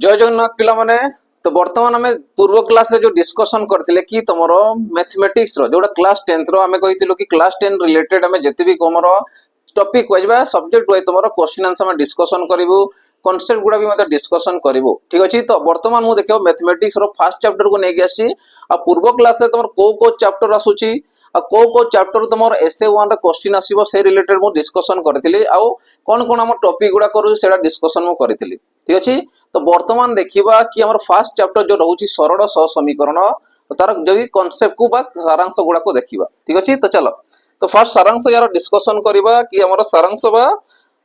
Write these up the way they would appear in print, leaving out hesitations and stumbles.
जय जगन्नाथ पिला माने। तो वर्तमान आम पूर्व क्लास रे जो डिस्कशन करथिले कि तुमरो मैथमेटिक्स रो जोटा क्लास 10 रो आमे कहिथिलो कि क्लास 10 रिलेटेड आमे जति भी हमरो टॉपिक वाइज सब्जेक्ट वाइज तुमरो क्वेश्चन आंसर में डिस्कशन करिवु, कांसेप्ट गुडा भी मते डिस्कशन करिवु। ठीक अछि। तो वर्तमान मु देखियो मैथमेटिक्स रो फर्स्ट चैप्टर को नेकी आसी आ पूर्व क्लास रे तुमर को चैप्टर आसुची आ को चैप्टर तुमर एसए 1 रे क्वेश्चन आसीबो से रिलेटेड मु डिस्कशन करथिली आ कोन कोन हम टॉपिक गुडा करू सेडा डिस्कशन मु करथिली। ठीक अछि। तो वर्तमान देखिबा कि हमर फर्स्ट चैप्टर जो रहउची सरल सह समीकरण तार जो भी कांसेप्ट को बा सारांश गुडा को देखिबा। ठीक अछि। तो चलो तो फर्स्ट सारांश यार डिस्कशन करिबा कि हमर सारांश बा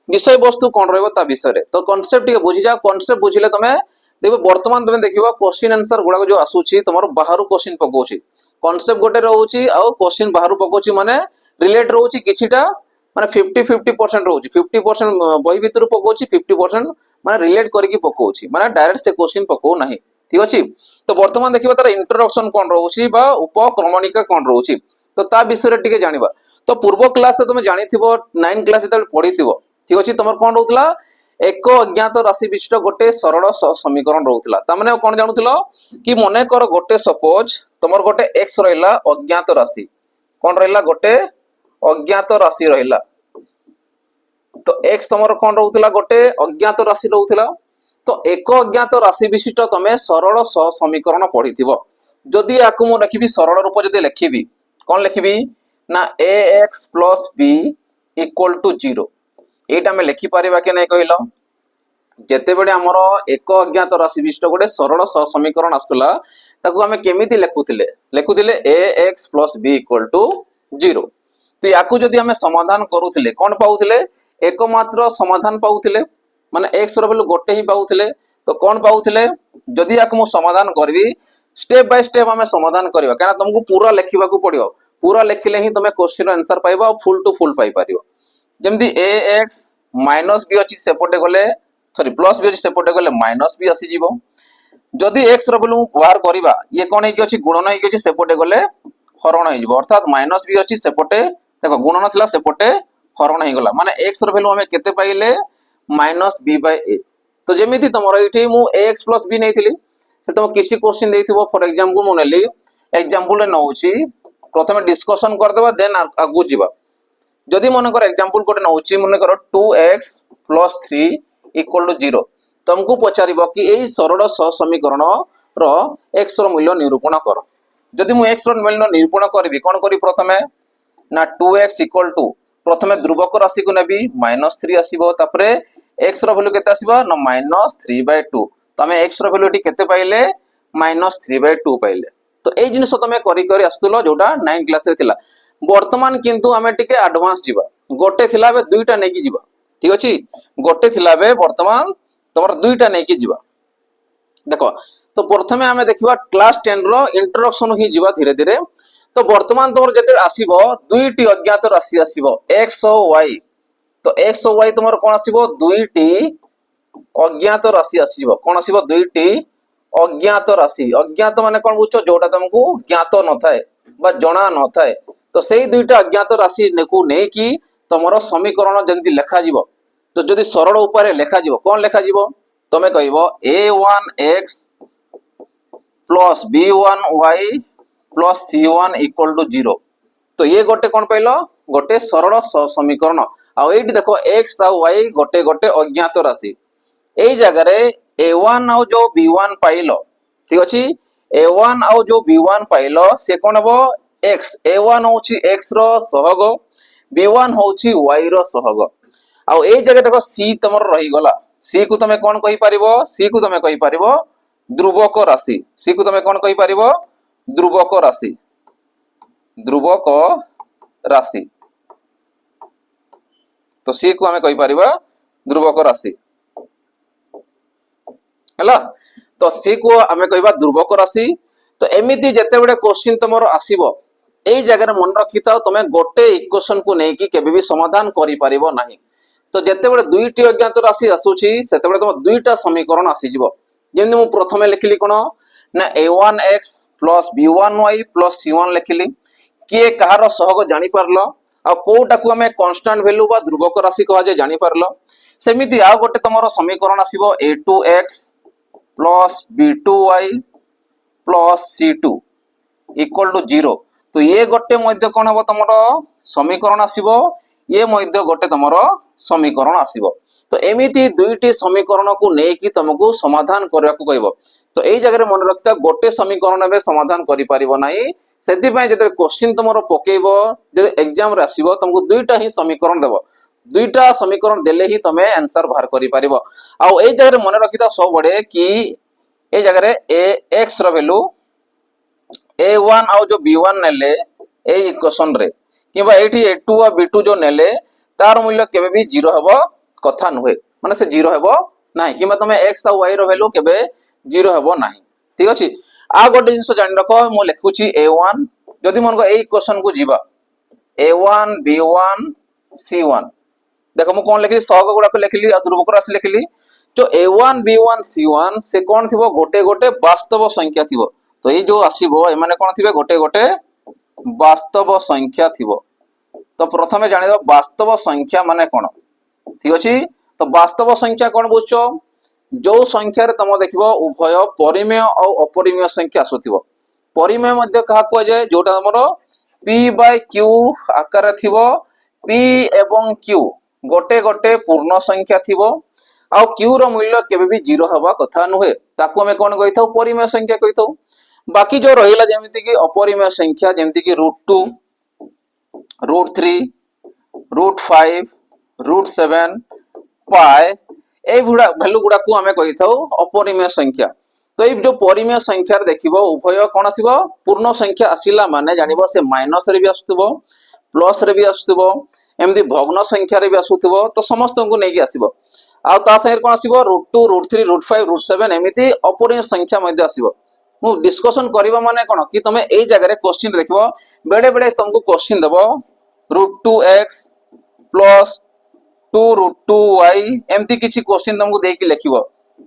विषय वस्तु कोन रहबो ता विषय रे। तो कांसेप्ट के बुझि जा, कांसेप्ट बुझिले तमे देखो वर्तमान तमे देखिबा क्वेश्चन आंसर गुडा जो आसुची तमर बाहरु क्वेश्चन पकोची कांसेप्ट गोटे रहउची आ क्वेश्चन बाहरु पकोची माने रिलेट रहउची किछिटा माने 50-50% रहउची 50% बही भितर पकोची 50% माने रिलेट करके पकोची माने डायरेक्ट से क्वेश्चन पको नाही। ठीक अछि। तो वर्तमान देखिबा तार इंट्रोडक्शन कोन रहउची बा उपक्रमणिका कोन रहउची तो ता विषय रे टिके जानिबा। तो पूर्व क्लास से तुम जानिथिबो 9 क्लास जेतल पढिथिबो। ठीक अछि। तमर कोन रहउतला एक अज्ञात राशि विशिष्ट गोटे सरल समीकरण रहउतला। ता माने कोन जानुथलो कि मने कर गोटे सपोज तमर गोटे x रहला अज्ञात राशि कोन रहला गोटे अज्ञात राशि रहला। तो x तमर कोन रहउतला गोटे अज्ञात राशि रहउतला। तो एक अज्ञात राशि विशिष्ट तमे सरल समीकरण पढिथिबो। जदि आकु मु लिखिबी सरल रूप जदि लिखिबी कोन लिखिबी ना ax + b = 0 एटा में लिखि परिबा के नै कहिलो। जेते बेडे हमरो एक अज्ञात राशि विशिष्ट गोटे सरल समीकरण आसुला ताकू हमें केमिति लेखुथिले ax + b = 0। तो याकू जदि हमें समाधान करूथिले कोन पाउथिले एकमात्र समाधान पाउथिले माने x रो वैल्यू गोटे ही पाउथिले। तो कोन पाउथिले जदि याकू मु समाधान करबी स्टेप बाय स्टेप हमें समाधान करबा काना तुमको पूरा लिखिबा को पड़ियो। पूरा लिखिले ही तुमे क्वेश्चन आंसर पाइबा और फुल टू फुल पाइ पारियो। जेमति ax - b अछि सेपटे गले सॉरी प्लस b अछि सेपटे गले माइनस b आसी जीवो। जदि x रो वैल्यू बाहर करबा ये कोन हे कि अछि गुणन हे कि अछि सेपटे गले हरण हे जीवो। अर्थात -b अछि सेपटे देखो गुणन थिला सेपटे हरण हे गला माने x रो वैल्यू हमें केते पाइले -b/a। तो जेमिति तमरो इठी मु ax + b नैथिली से तुम किसी क्वेश्चन देथिबो फॉर एग्जांपल मु नेली एग्जांपल रे नउची प्रथमे डिस्कशन कर देबा देन आगु जीवा। जदि मन कर एग्जांपल कोटे नउची मन कर 2x + 3 = 0 तुमको पचारिबो कि एई सरल समीकरण रो x रो मूल्य निरूपण कर। जदि मु x रो मूल्य निरूपण करबी कोन करी प्रथमे ना 2x = प्रथमे ध्रुवक राशि को नेबी -3 आसीबो तापरे x रो वैल्यू केते आसीबो ना -3/2। तमे x रो वैल्यू टी केते पाइले -3/2 पाइले। तो एई जिनिस तमे करी करी आस्तुलो जोटा 9 क्लास रे थिला। वर्तमान किंतु हमें टिके एडवांस जीवा गोटे थिला बे दुईटा नेकी जीवा। ठीक अछि। गोटे थिला बे वर्तमान तमर दुईटा नेकी जीवा। देखो तो प्रथमे हमें देखिबा क्लास 10 रो इंट्रोडक्शन ही जीवा धीरे धीरे। तो वर्तमान तमर जते आसीबो दुईटी अज्ञात राशि आसीबो x और y। तो x और y तमर कोन आसीबो दुईटी अज्ञात राशि आसीबो कोन आसीबो दुईटी अज्ञात राशि। अज्ञात माने कोन बुझो जोटा तुमको ज्ञात न थाए बा जणा न थाए। तो सेही दुईटा अज्ञात राशि नेकु नै कि तमरो समीकरण जंती लेखा जीवो। तो जदि सरल उपाय लेखा जीवो कोन लेखा जीवो तमे कहइबो a1x + b1y + c1 = 0। तो ये गोटे कोन पाइलो गोटे सरल समीकरण। आ एठी देखो x आ y गोटे गोटे अज्ञात राशि। एई जगह रे a1 आ जो b1 पाइलो ठीक अछि। a1 आ जो b1 पाइलो से कोन हबो x। a1 होची x रो सहग b1 होची y रो सहग। आ एई जगह देखो c तमर रही गला c को तमे कोन कहि परिबो c को तमे कहि परिबो ध्रुवक राशि। c को तमे कोन कहि परिबो ध्रुवक राशि। ध्रुवक राशि तो c को हमें कहि परिबा ध्रुवक राशि हला। तो c को हमें कहिबा ध्रुवक राशि। तो एमिति जते बडे क्वेश्चन तमरो आसीबो एई जगह रे मन रखिताओ तमे गोटे इक्वेशन को नै कि केबे भी समाधान करि परिबो नाही। तो जते बडे दुईटी अज्ञात राशि आसुची सेते बडे तम दुईटा समीकरण आसी जिवो। जेमि मु प्रथमे लिखिली कोन ना a1x + b1y + c1 लिखिली किए कहार सहग जानि परलो आ कोटा को हमें कांस्टेंट वैल्यू बा ध्रुवक राशि कहा जे जानि परलो। सेमिति आ गोटे तमरो समीकरण आसीबो a2x plus b2y plus c2 equal to 0 तो ये गोटे मध्य कौन हम तुम समीकरण आसीबो ये मध्य गोटे तुम समीकरण आसीबो तो एमिति दुईटी समीकरण को लेकिन तुमको समाधान करने को कहब तो यही जगह मन रखता गोटे समीकरण में समाधान करि परिबो नाही सेति पय जते क्वेश्चन तुमरो पकेइबो जे एग्जाम रे आसीबो तुमको दुईटा ही समीकरण देबो दुईटा समीकरण देले ही तमे आंसर बाहर करि परिबो आ एही जगह मन रखिता सब बडे कि ए जगह ए x रो वैल्यू a1 आउ जो b1 नेले ए इक्वेशन रे किबा एठी a2 आ b2 जो नेले तार मूल्य केबे भी 0 हेबो कथा नुहे माने से 0 हेबो नाही किबा तमे x आ y रो वैल्यू केबे 0 हेबो नाही ठीक अछि आ गोटे जिंस जानि रखो मो लिखुची a1 जदि मन को ए इक्वेशन को जीवा a1 b1 c1 देखो मु कोन लिखली सहग गुडा को लिखली आ ध्रुवक राशि लिखली जो a1 b1 c1 से कोन थिबो गोटे गोटे वास्तव संख्या थिबो तो ये जो आसीबो ए माने कोन थिबे गोटे गोटे वास्तव संख्या थिबो तो प्रथमे जानिबो वास्तव संख्या माने कोन ठीक अछि तो वास्तव संख्या कोन बुझछो जो संख्या रे तम देखिबो उभय परिमेय और अपरिमेय संख्या आसुथिबो परिमेय मध्ये कहा को जाय जोटा हमरो p बाय q आकार थिबो p एवं q गोटे गोटे पूर्ण संख्या थिबो आ q रो मूल्य केबे भी 0 हवा कथा नुहे ताको हमें कोन कहिथौ परिमेय संख्या कहिथौ बाकी जो रहिला जेमिति कि अपरिमेय संख्या जेमिति कि √2 √3 √5 √7 पाए ए गुडा वैल्यू गुडा को हमें कहिथौ अपरिमेय संख्या तो ए जो परिमेय संख्या रे देखिबो उभय कोन आसीबो पूर्ण संख्या आसीला माने जानिबो से माइनस रे भी आसुथबो प्लस रे भी आसुथबो एमदी भग्न संख्या रे भी आसुथबो तो समस्त को नेकी आसीबो आ ता संगे कोन आसीबो √2 √3 √5 √7 एमिति अपरिमेय संख्या मध्ये आसीबो मु डिस्कशन करबा माने कोन कि तमे ए जगह रे क्वेश्चन देखिबो बेडे बेडे तुमको क्वेश्चन देबो √2x प्लस 2 √2y एमती किछि क्वेश्चन तुमको देकी लिखिबो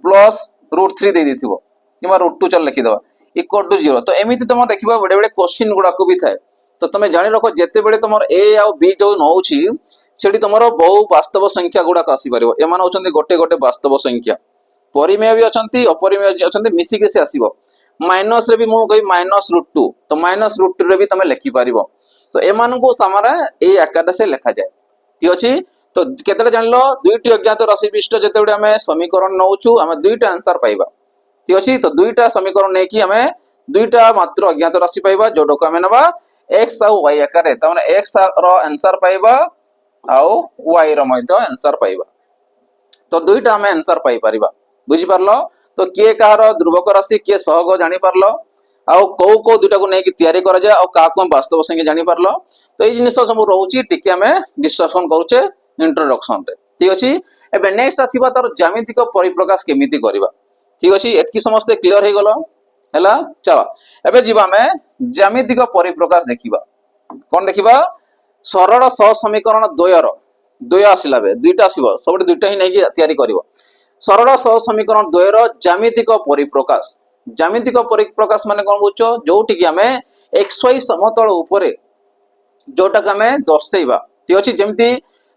प्लस √3 दे देथिबो किमा √2 चल लिखि दबा इक्वल टू 0 तो एमिति तुम देखिबो बेडे बेडे क्वेश्चन गुडा को भी थाए तो तमे जानि रखो जेते बेडे तुमर a आ b जो नउछि सेठी तुमरो बहु वास्तव संख्या गुडा का आसी परिबो एमान होचंती गोटे गोटे वास्तव संख्या परिमेय भी अछंती अपरिमेय भी अछंती मिसी के से आसीबो माइनस रे भी मु कहि -√2 तो -√2 रे भी तमे लिखि परिबो तो एमान को सामारा ए आकार से लिखा जाय ठीक अछि तो केतले जानलो दुईटी अज्ञात राशि विशिष्ट जेतेबे हमें समीकरण नउछु हमें दुईटा आंसर पाइबा ठीक अछि तो दुईटा समीकरण नै कि हमें दुईटा मात्र अज्ञात राशि पाइबा जोडो को हमें नबा x आ y आकार त माने x रो आंसर पाइबा आ y रो मध्य आंसर पाइबा तो दुईटा हमें आंसर पाइ परिबा बुझि परलो तो के कहार ध्रुवक राशि के सहग जानि परलो आउ को को दुटा को नै कि तयारी करा जाय आ का को वास्तव संख्या जानि परलो तो ए जिनिस सब रहउची टिके हमें डिस्कशन करूचे इंट्रोडक्शन रे ठीक अछि एबे नेक्स्ट आसीबा तार ज्यामितिक परिप्रकाश केमिति करबा ठीक अछि एतकी समस्त क्लियर हे गलो हैला चलो एबे जीवा में ज्यामितिक परिप्रकाश देखिबा कोन देखिबा सरल सह समीकरण द्वयर द्वय आसिला बे दुईटा आसीबो सबटे दुईटा ही नै कि तयारी करबो सरल सह समीकरण द्वयर ज्यामितिक परिप्रकाश माने कोन बुझो जोटी कि हमें xy समतल ऊपरे जोटा का हमें दर्शैबा ठीक अछि जेमति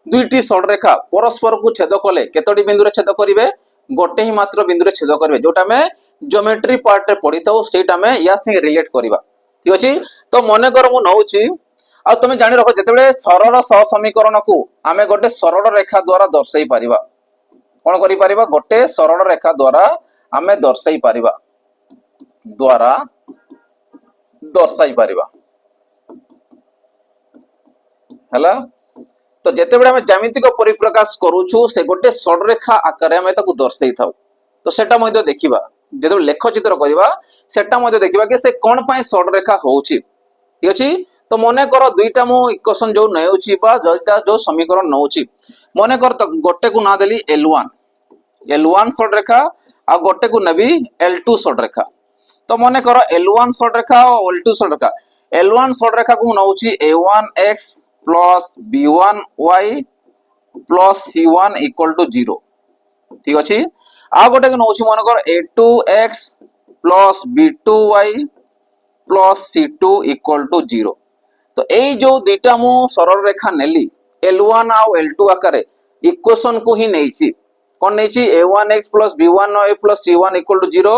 दुईटी सरलरेखा परस्पर को छेद कले केतोटी बिंदु रे छेद करिवे गोटे ही मात्र बिंदु रे छेद करिवे जोटा में ज्योमेट्री पार्ट रे पढिताउ सेटा में या से रिलेट करबा ठीक अछि तो मने कर मु नउची आ तमे जानि रखो जेतेबेले सरल सह समीकरण को हमें गोटे सरल रेखा द्वारा दर्शाई परिबा कोन करि परिबा गोटे सरल रेखा द्वारा हमें दर्शाई परिबा हला तो जेतेबेले हमें ज्यामितिक परिप्रकाश करूछु से गोटे सरल रेखा आकार हमें ताकू दर्शाई थाउ तो सेटा मध्ये देखिबा जेतो लेख चित्र करबा सेटा मध्ये देखिबा कि से कोन पय सरल रेखा होउची ठीक अछि तो मने कर दुईटा मु इक्वेशन जो नउची बा जटा जो समीकरण नउची मने कर तो गोटे को ना देली L1 सरल रेखा आ गोटे को नबी L2 सरल रेखा तो मने कर L1 सरल रेखा और L2 सरल रेखा L1 सरल रेखा को नउची a1x plus b1y plus c1 equal to 0 ठीक अछि आ गोटे को नउची मन कर a2x plus b2y plus c2 equal to 0 तो एई जो दुईटा मु सरल रेखा नेली L1 आ L2 आकारे इक्वेशन को ही नैछि कौन नहीं a1x plus b1y plus c1 equal to 0।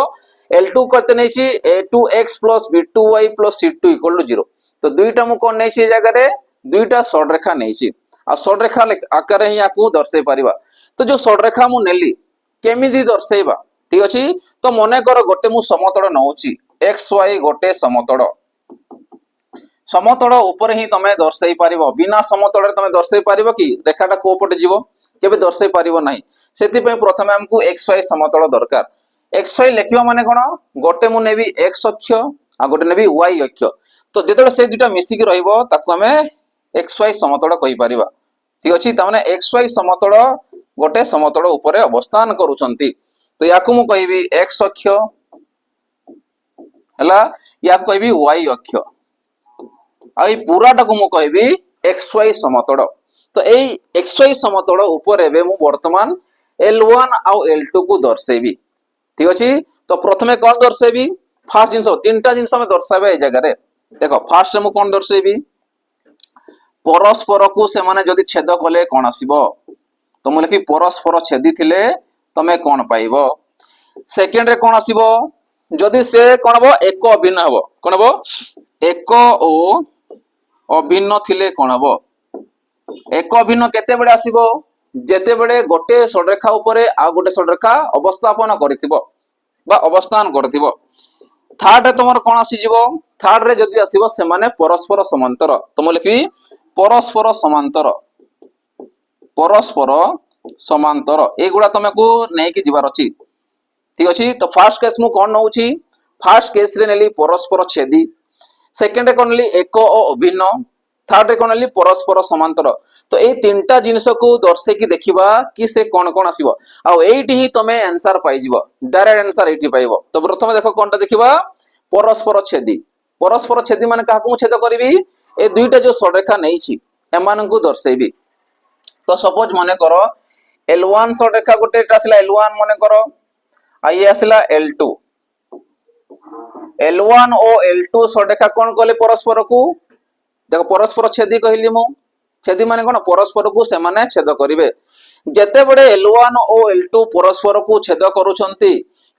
L2 करते नहीं a2x plus b2y plus c2 equal to 0। तो दुईटा मु कौन नहीं जगह रे दुईटा शॉर्ट रेखा नहीं आ शॉर्ट रेखा आकार ही याकू दर्शाई परिबा। तो जो शॉर्ट रेखा मु नेली केमिदी दर्शाइबा ठीक अछि। तो मने कर गोटे मु समतल नउची xy गोटे समतल समतल ऊपर ही तमे दर्शाई पारिबो। बिना समतल तमे दर्शाई पारिबो कि रेखाटा को पटे जीवो केबे दर्शाई पारिबो नाही। सेति पे प्रथमे हमकु xy समतल दरकार। xy लेखिबा माने कोन गोटे मु नेबी x अक्ष आ गोटे नेबी y अक्ष। तो जेतले से दुटा मिसी कि रहइबो ताकू हमें xy समतल कहि पारिबा ठीक अछि। त माने xy समतल गोटे समतल ऊपर अवस्थान करूछंती। तो याकू मु कहिबी x अक्ष हला याकू कहिबी y अक्ष आई पूराटा को मु कहबी xy समतल। तो एई xy समतल ऊपर एबे मु वर्तमान L1 आउ L2 को दर्शेबी ठीक अछि। तो प्रथमे कोन दर्शेबी फास्ट जिंस तीनटा जिंस में दर्शाबे ए जगह रे देखो फास्ट मु कोन दर्शेबी परस्पर को से माने जदी छेद कले कोन आसीबो। तो मु लिखि परस्पर छेदी थिले तमे कोन पाइबो। सेकंड रे कोन आसीबो जदी से कोन हबो एक अभिन्न हबो कोन हबो एक ओ अभिन्न थिले कोन हबो एक अभिन्न केते बेडे आसीबो जेते बेडे गोटे सडरेखा ऊपर आ गोटे सडरेखा अवस्थापन करथिबो बा अवस्थान करथिबो। थर्ड रे तमर कोन आसी जिवो थर्ड रे जदी आसीबो से माने परस्पर समांतर। तो मु लिखि परस्पर समांतर एगुडा तमेको नै कि जिवार अछि ठीक अछि। तो फर्स्ट केस मु कोन नउछि फर्स्ट केस रे नेली परस्पर छेदी। सेकंड रे कोन नेली एक ओ अभिन्न। थर्ड रे कोन नेली परस्पर समांतर। तो ए तीनटा जिंस को दर्शे कि देखिबा कि से कोन कोन आसीबो आ एइटी ही तमे आंसर पाइ जिवो डायरेक्ट आंसर एइटी पाइबो। तो प्रथमे देखो कोनटा देखिबा परस्पर छेदी माने काहाकू मु छेद करबी ए दुईटा जो सडरेखा नै छि एमान को दर्शेबी। तो सपोज माने करो L1 सडरेखा गोटे आसला L1 माने करो आ ये आसला L2 L1 ओ L2 सडरेखा कोन कले परस्पर को देखो परस्पर छेदी कहली मु छेदी माने कोन परस्पर को से माने छेद करिवे। जेते बडे L1 ओ L2 परस्पर को छेद करूछंती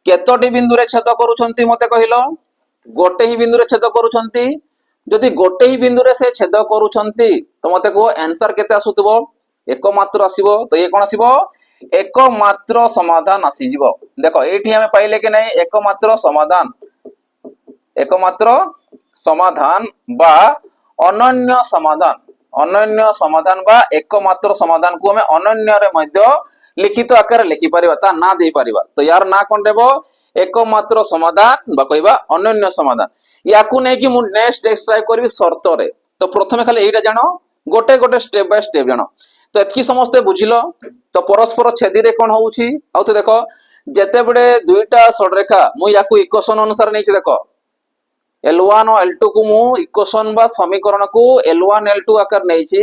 केतोटी बिंदु रे छेद करूछंती मते कहिलो गोटे ही बिंदु रे छेद करूछंती। जदि गोटे ही बिंदु रे से छेद करूछंती तो मते को आंसर केते आसुतबो एक मात्र आसीबो। तो ये कोन आसीबो एक मात्र समाधान आसी जिवो। देखो एठी हमें पाइले कि नै एक मात्र समाधान बा अनन्य समाधान बा एकमात्र समाधान को हमें अनन्य रे मध्य लिखित आकार लिखि परिबा ता ना दे परिबा। तो यार ना कोन देबो एकमात्र समाधान बा कहबा अनन्य समाधान। याकू नै कि मु नेक्स्ट एक्सट्राक्ट करबी शर्त रे। तो प्रथमे खाली एइटा जानो गोटे गोटे स्टेप बाय स्टेप जानो। तो एतकी समस्त बुझिलो। तो परस्पर छेदी रे कोन होउची आ तो देखो जेते बडे दुईटा सडरेखा मु याकू इक्वेशन अनुसार नै छि देखो L1 और L2 को मु इक्वेशन बा समीकरण को L1 L2 आकार नै छि।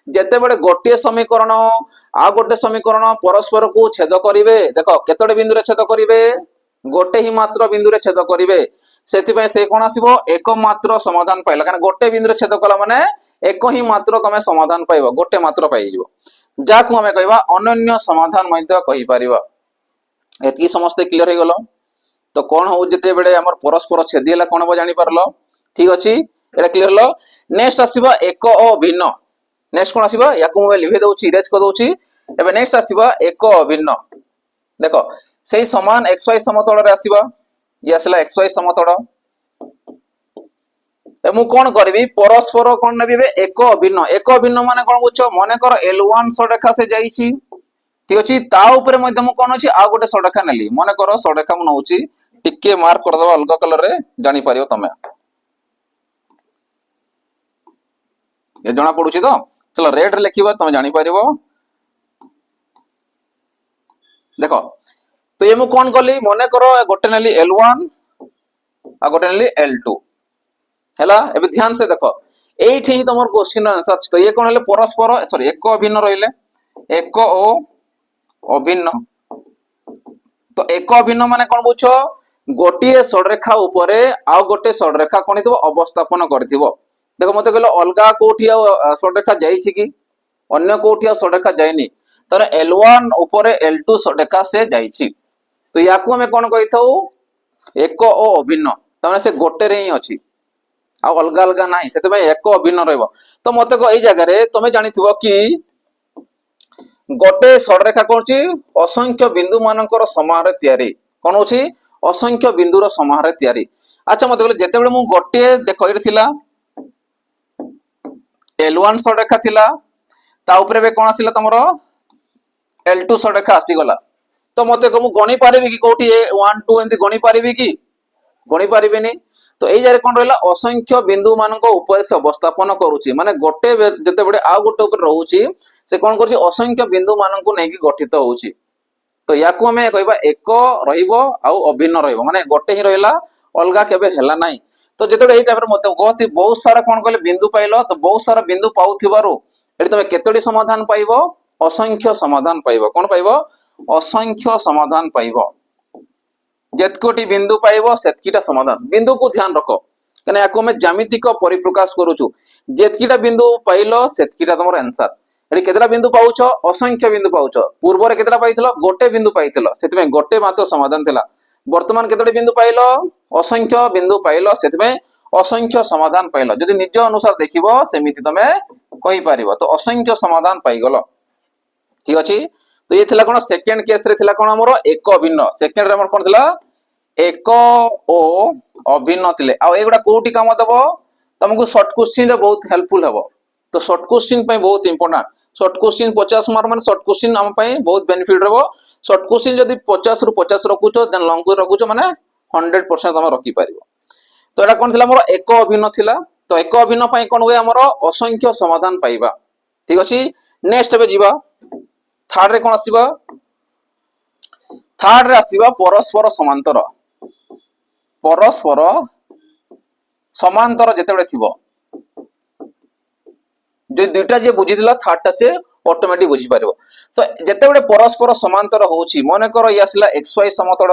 जेते बडे गोटे समीकरण आ गोटे समीकरण परस्पर को छेद करिवे देखो केतोडे बिंदु रे छेद करिवे गोटे ही मात्र बिंदु रे छेद करिवे। सेति पय से कोन आसीबो एक मात्र समाधान पाइला कारण गोटे बिंदु रे छेद कला माने एक ही मात्र तमे समाधान पाइबो गोटे मात्र पाइ जिवो जाकू हमें कहबा अनन्य समाधान मध्य कहि परिबा। एतकी समस्त क्लियर हे गलो। तो कौन हो जते बेडे हमर परस्पर छेदी हला कोन बो जानि परलो ठीक अछि एटा क्लियर लो। नेक्स्ट आसीबा एक अभिन्न। नेक्स्ट कोन आसीबा याकू मोबाइल लिखि दउची इरेज कर दउची। एबे नेक्स्ट आसीबा एक अभिन्न। देखो सेही समान xy समतल रे आसीबा ये आसला xy समतल। ए मु कोन करबी परस्पर कोन नेबी बे एक अभिन्न माने कोन बुझो माने कर L1 सडरेखा से जाईची ठीक अछि ता ऊपर मध्य मु कोन अछि आ गोटे सडरेखा नेली माने कर सडरेखा मु नउची टिके मार्क कर दबा अलग कलर रे जानि पारियो तमे ये जणा पडुची तो चलो रेड रे लिखिबा तमे जानि पारिबो। देखो तो ये मु कोन कली माने करो गोटे नेली L1 आ गोटे नेली L2 हैला। एबे ध्यान से देखो एठी ही तमर क्वेश्चन आंसर छ। तो ये कोन हले परस्पर सॉरी एक अभिन्न रहिले एक ओ अभिन्न। तो एक अभिन्न माने कोन बुझो गोटिए सडरेखा ऊपरे आ गोटे सडरेखा कोन हितबो अवस्थापन करथिबो। देखो मते कहलो अलगा कोठी आ सडरेखा जाईछि कि अन्य कोठी आ सडरेखा जाईनी ତାର L1 ଉପରେ L2 ସଡେକା ସେ ଯାଇଛି। ତ ୟାକୁ ଆମେ କଣ କହିଥାଉ ଏକ ଓ ଅଭିନ୍ନ, ତାମାନେ ସେ ଗୋଟେରେ ହିଁ ଅଛି ଆଉ ଅଲଗା ଅଲଗା ନାହିଁ, ସେଥିପାଇଁ ଏକ ଅଭିନ୍ନ ରହିବ। ତ ମତେ ଏଇ ଜାଗାରେ ତମେ ଜାଣିଥିବ କି ଗୋଟେ ସଡରେଖା କଣ ଅଛି ଅସଂଖ୍ୟ ବିନ୍ଦୁ ମାନଙ୍କର ସମାହାର ତିଆରି, କଣ ଅଛି ଅସଂଖ୍ୟ ବିନ୍ଦୁର ସମାହାର ତିଆରି। ଆଚ୍ଛା ମତେ କହିଲେ ଯେତେବେଳେ ମୁଁ ଗୋଟିଏ ଦେଖ ଏଠି ଥିଲା L1 ସଡରେଖା ଥିଲା, ତା ଉପରେ ଏବେ କଣ ଆସିଲା ତମର L2 ସଡରେଖା ଆସିଗଲା। ତ ମତେ ମୁଁ ଗଣି ପାରିବି କି କୋଉଠି 1 2 ଏମିତି ଗଣି ପାରିବି କି? ଗଣି ପାରିବିନି। ତ ଏଇ ଜାଗାରେ କଣ ରହିଲା ଅସଂଖ୍ୟ ବିନ୍ଦୁ ମାନଙ୍କ ଉପରେ ସେ ଅବସ୍ଥାପନ କରୁଛି, ମାନେ ଗୋଟେ ଯେତେବେଳେ ଆଉ ଗୋଟେ ଉପରେ ରହୁଛି ସେ କଣ କରୁଛି ଅସଂଖ୍ୟ ବିନ୍ଦୁ ମାନଙ୍କୁ ନେଇକି ଗଠିତ ହଉଛି। ତ ୟାକୁ ଆମେ କହିବା ଏକ ରହିବ ଆଉ ଅଭିନ୍ନ ରହିବ, ମାନେ ଗୋଟେ ହିଁ ରହିଲା ଅଲଗା କେବେ ହେଲା ନାହିଁ। ତ ଯେତେବେଳେ ଏଇ ଟାଇପର ମତେ କହନ୍ତି ବହୁତ ସାରା କଣ କହିଲେ ବିନ୍ଦୁ ପାଇଲ, ତ ବହୁତ ସାରା ବିନ୍ଦୁ ପାଉଥିବାରୁ ଏଠି ତମେ କେତୋଟି ସମାଧାନ ପାଇବ ଅସଂଖ୍ୟ ସମାଧାନ ପାଇବ। କଣ ପାଇବ ଅସଂଖ୍ୟ ସମାଧାନ ପାଇବ। ଯେତकोटी बिंदु पाइब सेतकीटा समाधान। बिंदु को ध्यान रख कने याको में ज्यामितिक परिप्रकाश करूछु, जेतकीटा बिंदु पाइलो सेतकीटा तमर आंसर। एडी केतरा बिंदु पाउछ असंख्य बिंदु पाउछ, पूर्व रे केतरा पाइथिलो गोटे बिंदु पाइथिलो, सेतमे गोटे मात्र समाधान थिला। वर्तमान केतोटी बिंदु पाइलो असंख्य बिंदु पाइलो, सेतमे असंख्य समाधान पाइलो। जदि निज अनुसार देखिबो सेमिति तमे कहि पारिबो, तो असंख्य समाधान पाइगलो। ठीक अछि। तो ये थिला कोन सेकंड केस रे थिला कोन हमरो एक अभिन्न, सेकंड रे हमर कोन थिला एक ओ अभिन्न थिले। आ एगुडा कोउटी काम दबो तुमको शॉर्ट क्वेश्चन रे बहुत हेल्पफुल हबो। तो शॉर्ट क्वेश्चन पे बहुत इंपोर्टेंट, शॉर्ट क्वेश्चन 50 मार्क माने शॉर्ट क्वेश्चन हम पे बहुत बेनिफिट रहबो। शॉर्ट क्वेश्चन जदि 50 रु 50 रखुचो देन लॉन्ग क्वेश्चन रखुचो माने 100% हम रखि पारिबो। तो एटा कोन थिला हमर एक अभिन्न थिला। तो एक अभिन्न पे कोन होय हमर असंख्य समाधान पाइबा। ठीक अछि। नेक्स्ट बे जीवा थर्ड रे कोन आसीबा, थर्ड रे आसीबा परस्पर समांतर। परस्पर समांतर जेतेबे थिबो जे दुईटा जे बुझिदिला थर्ड टा से ऑटोमेटिक बुझि पारिबो। तो जेतेबे परस्पर समांतर होउची माने करो ये आसीला xy समतल,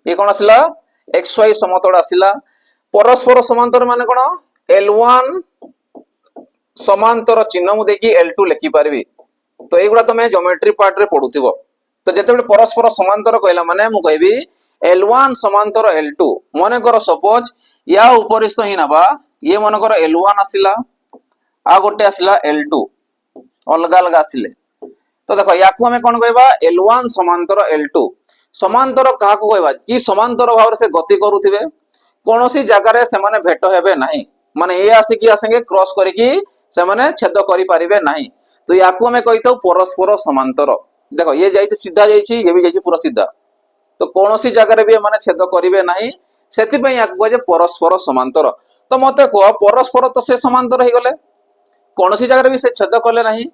ये कोन आसीला xy समतल आसीला। परस्पर समांतर माने कोन L1 समांतर चिन्ह मु देखि L2 लिखि पारबी। तो एगुडा तमे ज्योमेट्री पार्ट रे पढुथिबो। तो जेतेबे परस्पर समांतर कहला माने मु कहबी L1 समांतर L2। माने करो सपोज या उपरिस्थ ही नबा, ये माने करो L1 आसीला आ गोटे आसीला L2, अलग अलग आसीले। तो देखो याकू हमें कोन कहबा L1 समांतर L2। समांतर काहाकू कहबा कि समांतर भाव से गति करूथिबे, कोनोसी जगह रे से माने भेट हेबे नाही, माने ए आसी कि आसेंगे क्रॉस करिकि से माने छेद करि पारिबे नाही। तो याकू हमें कहितो परस्पर समांतर। देखो ये जाईति सीधा जाईछि, ये भी जाईछि पूरा सीधा, तो कोनोसी जगह रे भी माने छेद करिवे नाही, सेति पई याकू कहे परस्पर समांतर। तो मते को परस्पर तो से समांतर हे गले, कोनोसी जगह रे भी से छेद कले नाही।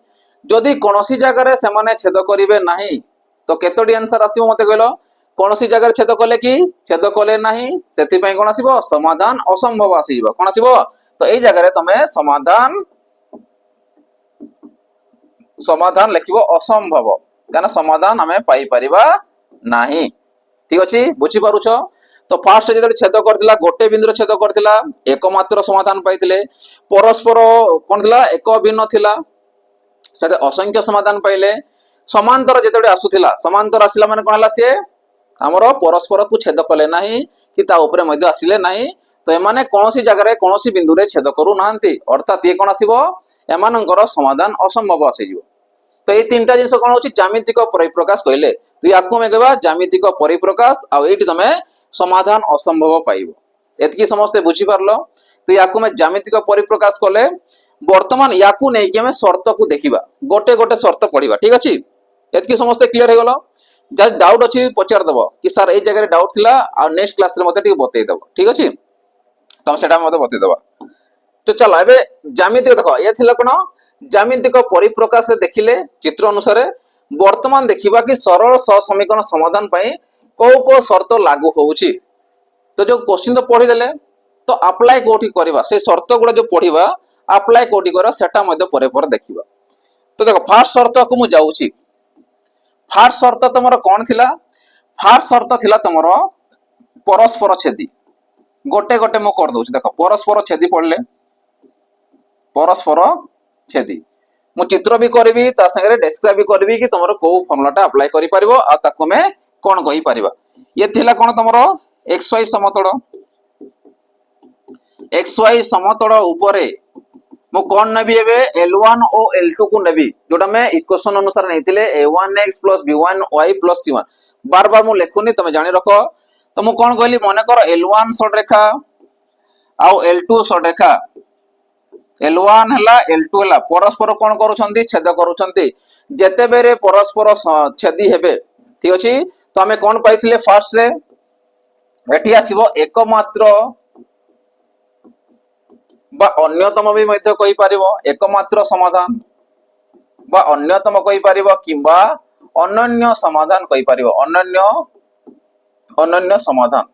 जदि कोनोसी जगह रे से माने छेद करिवे नाही तो केतोडी आंसर आसीबो मते कहलो, कोनोसी जगह रे छेद कले कि छेद कले नाही, सेति पई कोन आसीबो समाधान असंभव आसीबो। कोन आसीबो तो एई जगह रे तमे समाधान लिखिबो असंभव, काना समाधान हमें पाई परिबा नाही। ठीक अछि, बुझी पारुछ। तो फास्ट जे छेद करथिला गोटे बिंदु रे छेद करथिला एकमात्र समाधान पाइथिले। परस्पर कोन थिला एक भिन्न थिला, सेते असंख्य समाधान पाइले। समांतर जेतेबे आसुथिला, समांतर आसिला माने कोन हला से हमरो परस्पर को छेद कले नाही कि ता ऊपर मध्ये आसिले नाही। तो एमाने कोनोसी जगह रे कोनोसी बिंदु रे छेद करू नाहंती, अर्थात ये कोन आसीबो एमानंकर समाधान असंभव आसीजिवो। तो ये तीनटा जिंस कोन होची ज्यामितिक परिप्रकाश कहले। तो याकू में कहबा ज्यामितिक परिप्रकाश आ एठी तमे समाधान असंभव पाइबो। एतकी समस्त बुझी पारलो। तो याकू में ज्यामितिक परिप्रकाश कले। वर्तमान याकू नै कि हमें शर्त को देखिबा, गोटे गोटे शर्त पढिबा। ठीक अछि, एतकी समस्त क्लियर हे गेलो। जा डाउट अछि पचार दबो कि सर ए जगह रे डाउट थिला आ नेक्स्ट क्लास रे मते टिके बतै दबो। ठीक अछि, तम सेटा मते बतै दबा। तो चलो एबे ज्यामितिक देखो ये थिला कोन ज्यामितिक परिप्रकाश से देखिले चित्र अनुसार। वर्तमान देखिबा कि सरल समीकरण समाधान पई को शर्त लागू होउची। तो जो क्वेश्चन तो पढी देले तो अप्लाई कोठी करबा, से शर्त गुडा जो पढिबा अप्लाई कोठी करा सेटा मध्ये परे परे देखिबा। तो देखो फर्स्ट शर्त को मु जाउची। फर्स्ट शर्त तमरो कोन थिला, फर्स्ट शर्त थिला तमरो परस्पर छेदी। गोटे गोटे मु कर दउची। देखो परस्पर छेदी पडले, परस्पर छेदी मु चित्र भी करबी ता संगे डिस्क्राइब भी करबी कि तुमरो को फॉर्मूलाटा अप्लाई करि परिबो आ ताको में कोन कहि परिबा। ये थिला कोन तुमरो xy समतल xy समतल ऊपरे मु कोन नेबी एबे L1 और L2 को नेबी जोटा मैं इक्वेशन अनुसार नैतिले a1x + b1y + c1 बार बार मु लेखुनी तमे जानि रखो। तो मु कोन कहली मने कर L1 सड रेखा आ L2 सड रेखा L1 हला L2 हला परस्पर कोन करूछंती छेद करूछंती जेते बेरे परस्पर छेदी हेबे ठीक अछि। तो हमें कोन पाइथिले फर्स्ट रे एठी आसीबो एकमात्र बा अन्यतम भी मध्य कहि परिबो एकमात्र समाधान बा अन्यतम कहि परिबो किंबा अनन्य समाधान कहि परिबो अनन्य समाधान।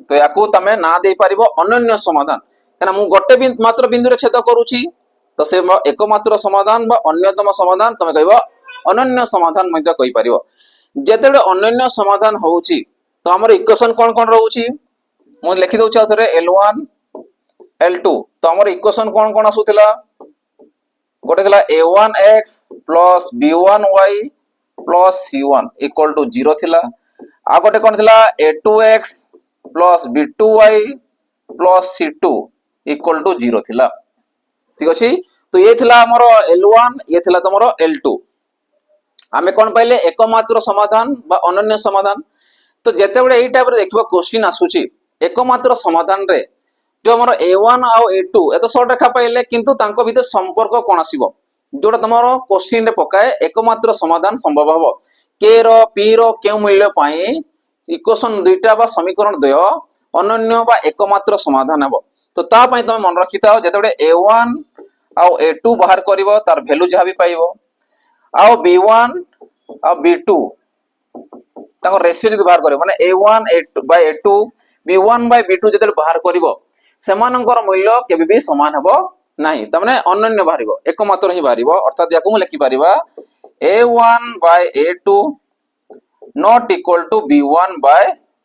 तो याकू तमे ना दे परिबो अनन्य समाधान कना मु गोटे मात्र बिंदु रे छेद करूची तो से एकमात्र समाधान बा अन्यतम समाधान तमे कहबो अनन्य समाधान मध्य कहि परिबो। जेतेबे अनन्य समाधान होउची तो हमर इक्वेशन कोन कोन रहउची मु लिखि दउची आथरे L1 L2 तो हमर इक्वेशन कोन कोन आसुथिला गोटे थिला a1x + b1y + c1 = 0 थिला आ गोटे कोन थिला a2x + b2y + c2 = 0 थिला ठीक अछि। तो ये थिला हमर L1 ये थिला तमरो L2 आमे कोन पाइले एकमात्र समाधान बा अनन्य समाधान। तो जेते बडे एई टाइप रे देखबो क्वेश्चन आसुची एकमात्र समाधान रे जो हमर a1 आ a2 ए तो शॉर्ट रेखा पाइले किंतु तांको भीतर संपर्क कोन आसीबो जोटा तमरो क्वेश्चन रे पकाए एकमात्र समाधान संभव हबो k रो p रो के मूल्य पाई इक्वेशन दुईटा बा समीकरण द्वय अनन्य बा एकमात्र समाधान हबो। तो ता पई तमे मन रखिताओ जेते बडे a1 आ a2 बाहर करिवो तार वैल्यू जहा भी पाइबो आ b1 आ b2 ताको रेशियो जदि बाहर करिवो माने a1 a2 b1 b2 जते बाहर करिवो सेमानंकर मूल्य केबे भी समान हबो नाही तमने अनन्य बाहरिबो एकमात्र ही बाहरिबो अर्थात याकू हम लिखि परिबा a1 a2 not equal to b1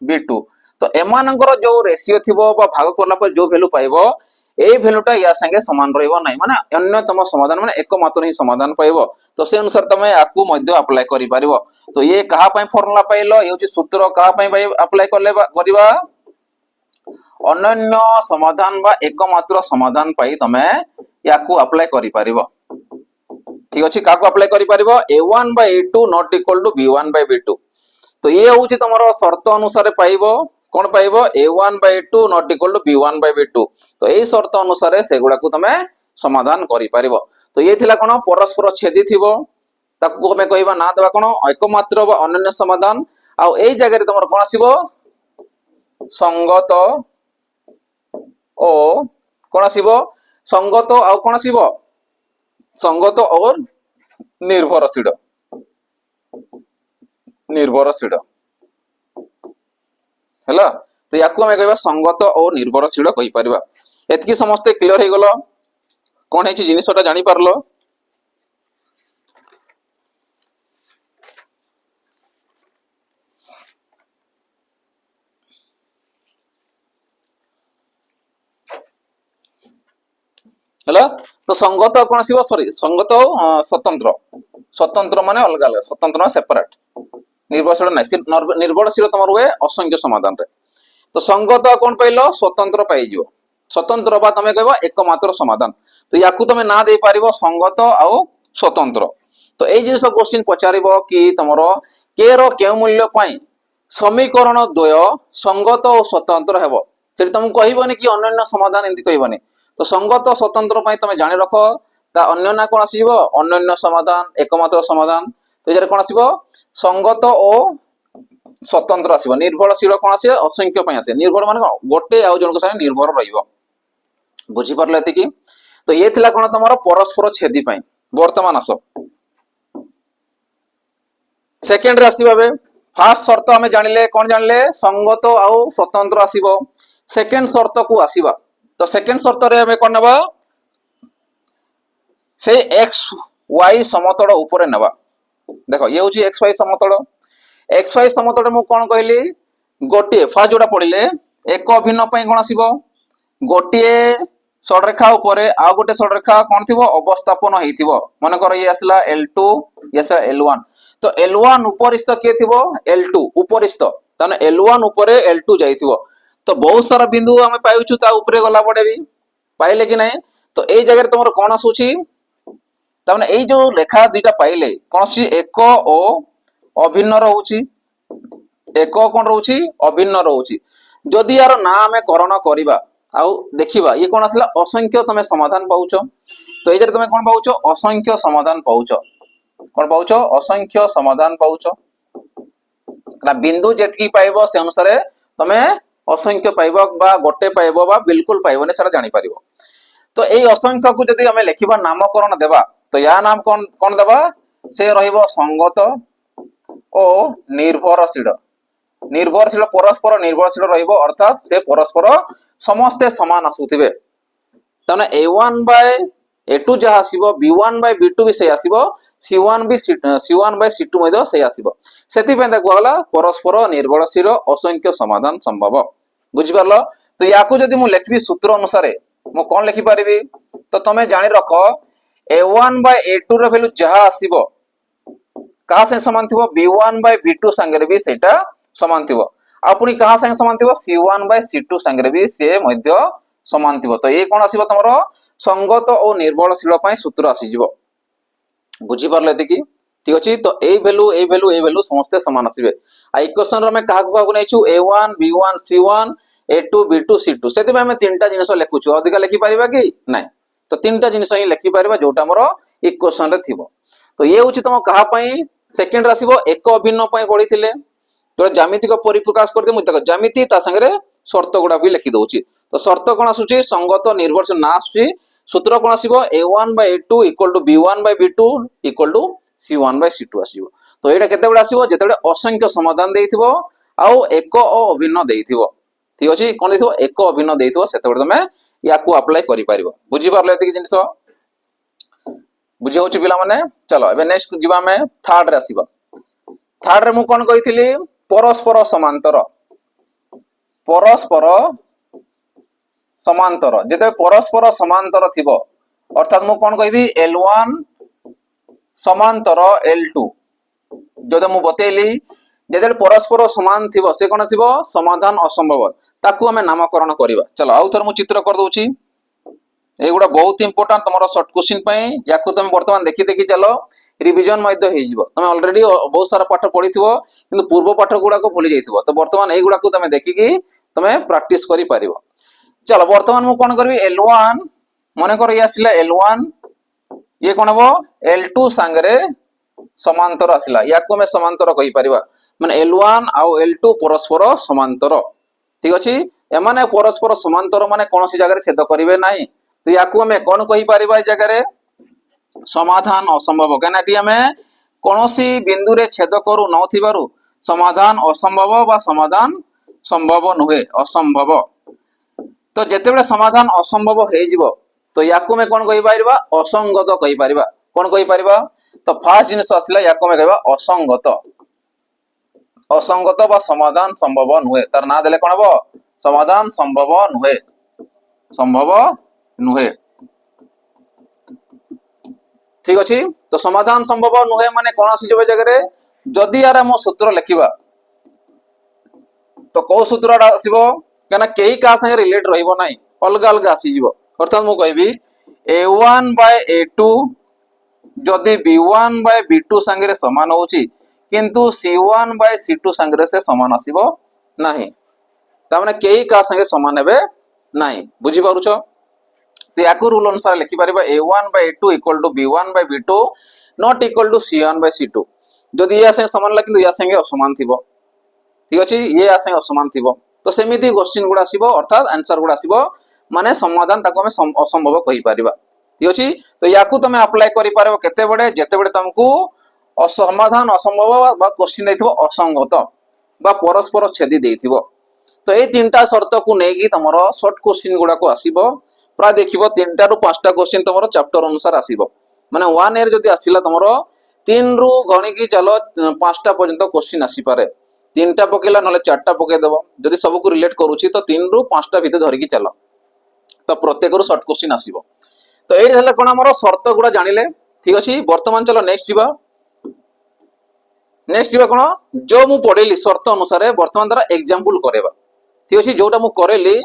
b2। तो एमानंकर जो रेशियो थिबो बा भाग करला पर जो वैल्यू पाइबो ए वैल्यूटा या संगे समान रहइबो नाही माने अन्यतम समाधान माने एकमात्र ही समाधान पाइबो। तो से अनुसार तमे याकू मध्य अप्लाई करि परिबो। तो ये कहा पय फार्मूला पाइलो ये होची सूत्र कहा पय अप्लाई करले करिबा अनन्य समाधान बा एकमात्र समाधान पाई तमे याकू अप्लाई करि परिबो ठीक अछि। काकू अप्लाई करि परिबो a1 a2 not equal to b1 b2। तो ये होची तमरो शर्त अनुसार पाइबो कोन पाइबो a1 a2 not equal to b1 b2। तो एई शर्त अनुसार सेगुडा को तमे समाधान करि परिबो। तो ये थिला कोन परस्पर छेदी थिबो ताकू हमें कहबा ना देबा कोन एकमात्र बा अनन्य समाधान आ एई जगह रे तमरो कोन आसीबो संगत ओ कोन आसीबो संगत आ कोन आसीबो संगत और निर्भरशील हैला। तो याकू हमें कहबा संगत और निर्भरशील कहि परिबा। एतकी समस्त क्लियर हे गलो कोन हेची जिनिसटा जानि पारलो हैला। तो संगत कोन आसीबो सॉरी संगत स्वतंत्र स्वतंत्र माने अलग अलग स्वतंत्र सेपरेट निर्भरशील नहीं निर्भरशील तमर हुए असंख्य समाधान रे। तो संगत कोन पाइलो स्वतंत्र पाइ जिवो स्वतंत्र बा तमे कहबो एकमात्र समाधान। तो याकू तमे ना दे पारिबो संगत आ स्वतंत्र। तो एई जिनिस क्वेश्चन पचारिबो कि तमरो के रो के मूल्य पाई समीकरण द्वय संगत और स्वतंत्र हेबो सेठी तुम कहबोनी कि अनन्य समाधान एंती कहबोनी। तो संगत स्वतंत्र पाई तमे जानि रखो ता अन्य ना कोन आसीबो अनन्य समाधान एकमात्र समाधान। तो जरे कोन आसीबो संगत और स्वतंत्र आसीबो निर्भरशील कोन आसे असंख्य पाई आसे निर्भर माने कोन गोटे आ जणको साथे निर्भर रहिबो बुझी परले एते कि। तो ये थिला कोन तमरो परस्पर छेदी पाई वर्तमान आसो सेकंड रे आसीबो बे फर्स्ट शर्त हमें जानिले कोन जानिले संगत आ स्वतंत्र आसीबो। सेकंड शर्त को आसीबा तो सेकंड शर्त रे हमें कोन नबा से एक्स वाई समतल ऊपर नेबा। देखो ये होची एक्स वाई समतल मु कोन कहली गोटे फर्स्ट जोटा पडिले एक अभिन्न पई कोन आसीबो गोटे सरलरेखा उपरे आउ गोटे सरलरेखा कौन थी अवस्थापन होइथिबो मन कर ये आसला L2 ये आसला L1 तो L1 उपरिस्थ किए थिबो L2 उपरिस्थ ताने L1 उपरे L2 जाइथिबो तो बहुत सारा बिंदु हमें पाइछु ता उपरे गला पड़े भी पाइले कि नहीं तो एई जगह तुमर कोन आसुची ताने एई जो रेखा दुईटा पाइले कोन आसुची एक ओ अभिन्न रहउची एक कोन रहउची अभिन्न रहउची जदि यार ना हमें करण करिबा आउ देखिबा ये कोन आसला असंख्य तमे समाधान पाउछो तो ए जरे तमे कोन पाउछो असंख्य समाधान पाउछो कोन पाउछो असंख्य समाधान पाउछो ता बिंदु जेतकी पाइबो से अनुसार तमे असंख्य पाइबो बा गोटे पाइबो बा बिल्कुल पाइबोने सारा जानि परिबो तो एई असंख्य को जदि हमें लेखिबा नामकरण देबा तो या नाम कोन कोन देबा से रहिबो संगत ओ निर्भरशील निर्भरशील परस्पर निर्भरशील रहिबो अर्थात से परस्पर समस्ते समान आसुथिबे तने A1 बाय A2 जहा आसीबो B1 बाय B2 भी से आसीबो C1 भी C1 बाय C2 मध्ये से आसीबो सेति पे देखो हला परस्पर निर्भरशील असंख्य समाधान संभव बुझि परलो तो याकू जदि मु लिखबी सूत्र अनुसार मु कोन लिखि परिबी तो तमे जानि रखो A1 by A2 row value जहा आसीबो कहा से समान थिबो B1 बाय B2 संगे भी सेटा समान थिबो आ पुनी कहा संगे समान थिबो C1 बाय C2 संगे भी से मध्य समान थिबो तो ए कोन आसीबो तमरो संगत और निर्भरशील पई सूत्र आसी जिवो बुझी परले एति ठीक अछि तो ए वैल्यू समस्त समान आसीबे आ इक्वेशन रे हम काहा को नैछु A1 B1 C1 A2 B2 C2 सेति में हम तीनटा जिनिस लिखुछु अधिक लिखि परिबा कि नै तो तीनटा जिनिस ही लिखि परिबा जोटा हमरो इक्वेशन रे थिबो तो ये होछि तम कहा पई सेकंड रासिबो एक अभिन्न पई पढिथिले तो ज्यामिति को परिप्रकाश करते मुझे देखो ज्यामिति ता संगे शर्त गुडा भी लिखि दउछि तो शर्त कोन आसुछि संगत निर्भरशील ना आसुछि सूत्र कोन आसीबो A1 by A2 equal to B1 by B2 equal to C1 by C2 आसीबो तो एटा केते बडा आसीबो जेते बडे असंख्य समाधान देइथिबो आउ एक अभिन्न देइथिबो ठीक अछि कोन देइथिबो एक अभिन्न देइथिबो सेते बडे तमे याकू अप्लाई करि परिबो बुझि परले एति जिंस बुझि होछि पिला माने चलो एबे नेक्स्ट जिबा में थर्ड रे आसीबो थर्ड रे मु कोन कहिथिली परस्पर समांतर जेते परस्पर समांतर थिबो अर्थात मु कोन कहबी L1 समांतर L2 जदे मु बतेली जेते परस्पर समान थिबो से कोन थिबो समाधान असंभव ताकू हमें नामकरण करिबा चलो आउ थर मु चित्र कर दोछि एगुडा बहुत इंपोर्टेंट तमरो शॉर्ट क्वेश्चन पई याकू तुम वर्तमान देखि देखि चलो रिवीजन मध्ये हे जिवो तुम ऑलरेडी बहुत सारा पाठ पढिथिबो किंतु पूर्व पाठ गुडा को भूली जाइथिबो तो वर्तमान ए गुडा को तुम देखि कि तुम प्रैक्टिस करि परिबो चलो वर्तमान मु कोन करबी L1 माने कर ये आसिला L1 ये कोन हबो L2 संगरे समांतर आसिला याकू हमें समांतर कहि परिबा माने L1 आउ L2 परस्पर समांतर ठीक अछि एमाने परस्पर समांतर माने कोनोसी जगह रे छेद करिवे नाही तो याकू हमें कौन कहि परिबा ए जगह रे समाधान असंभव कनाटी हमें कोनोसी बिंदु रे छेद करू नथिबारु समाधान असंभव बा समाधान संभव नहुए असंभव तो जेते बेले समाधान असंभव हे जिवो तो याकू में कौन कहि परिबा असंगत कहि परिबा कौन कहि परिबा तो फर्स्ट जिनिस आसला याकू में कहबा असंगत असंगत बा समाधान संभव नहुए तार ना देले कोन हबो समाधान संभव नहुए संभव नुहे ठीक अछि तो समाधान संभव नुहे माने कोनोसी जगह रे जदि यार हम सूत्र लिखिबा तो को सूत्र आसीबो कना केही का संगे रिलेट रहइबो नाही अलग अलग आसी जिवो अर्थात मु कहबी A1 बाय A2 जदि B1 बाय B2 संगे समान होउची किंतु C1 बाय C2 संगे से समान आसीबो नाही ता माने केही का संगे समान हेबे नाही बुझि पारुछो तो याकू रूल अनुसार लिखि परिबा A1 by A2 equal to B1 by B2 not equal to C1 by C2 जदि ये संगे समान ला किंतु या संगे असमान थिबो ठीक अछि ये या संगे असमान थिबो तो सेमिति क्वेश्चन गुडा आसीबो अर्थात आंसर गुडा आसीबो माने समाधान ताको हम असंभव कहि परिबा ठीक अछि तो याकू तमे अप्लाई करि पारबो केते बडे जेते बडे तुमको असमाधान असंभव बा क्वेश्चन दैथिबो असंगत बा परस्पर छेदी दैथिबो तो ए तीनटा शर्त को नेगी तमरो शॉर्ट क्वेश्चन गुडा को आसीबो प्राय देखिबो 3टा रु 5टा क्वेश्चन तमरो चैप्टर अनुसार आसीबो माने 1 एर जदि आसीला तमरो 3 रु गणी की चलो 5टा पर्यंत क्वेश्चन आसी पारे 3टा पकेला नले 4टा पके देबो जदि सब को रिलेट करूची तो 3 रु 5टा भीतर धरि की चलो तो प्रत्येक शॉर्ट क्वेश्चन आसीबो। तो एई हेले कोन हमर शर्त गुडा जानिले ठीक अछि। वर्तमान चलो नेक्स्ट जीवा। नेक्स्ट जीवा कोन जो मु पढेली शर्त अनुसार वर्तमान द्वारा एग्जांपल करेबा ठीक अछि। जोटा मु करेली